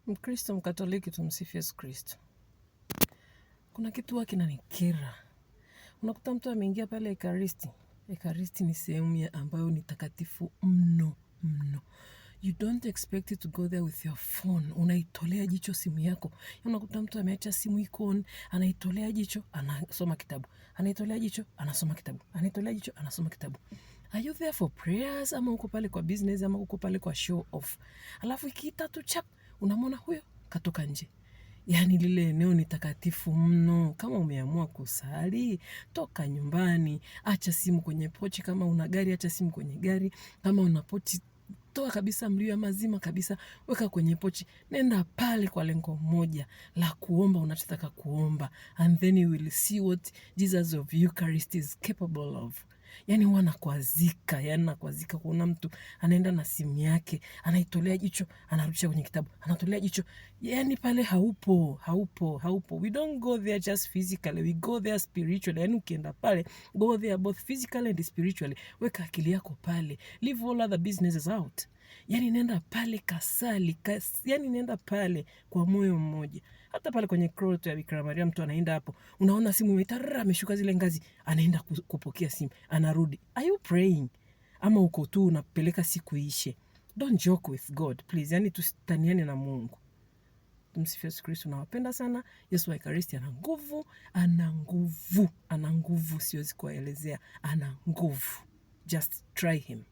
Mkristo Mkatoliki, tumsifu Yesu Kristo. Kuna kitu huwa kinanikera. Unakuta mtu ameingia pale Ekaristi. Ekaristi ni sehemu ambayo ni takatifu mno mno. You don't expect it to go there with your phone. Unaitolea jicho simu yako. Unakuta mtu ameacha simu iko on, anaitolea jicho, anasoma kitabu. Anaitolea jicho, anasoma kitabu. Anaitolea jicho, anasoma kitabu. Are you there for prayers? Ama uko pale kwa business? Ama uko pale kwa show off? Alafu ikiita tu chap, unamwona huyo katoka nje. Yaani lile eneo ni takatifu mno. Kama umeamua kusali, toka nyumbani, acha simu kwenye pochi. Kama una gari, acha simu kwenye gari. Kama una pochi, toa kabisa mlio ya mazima kabisa, weka kwenye pochi. Nenda pale kwa lengo moja la kuomba unachotaka kuomba, and then you will see what Jesus of Eucharist is capable of. Yani nakwazika kuona mtu anaenda na simu yake, anaitolea jicho, anarudisha kwenye kitabu, anatolea jicho. Yani pale haupo. We don't go there just physically, we go there spiritually. Yani ukienda pale, go there both physically and spiritually. Weka akili yako pale, leave all other businesses out. Yani nenda pale kasali, yani nenda pale kwa moyo mmoja. Hata pale kwenye kroto ya Bikira Maria mtu anaenda hapo, unaona simu imetarara, ameshuka zile ngazi, anaenda kupokea simu, anarudi. Are you praying? Ama uko tu unapeleka siku ishe? Don't joke with God, please. Yani tusitaniane na Mungu. Tumsifu Yesu Kristo. Nawapenda sana. Yesu wa Ekaristi ana nguvu, siwezi kuelezea. Ana nguvu. Just try him.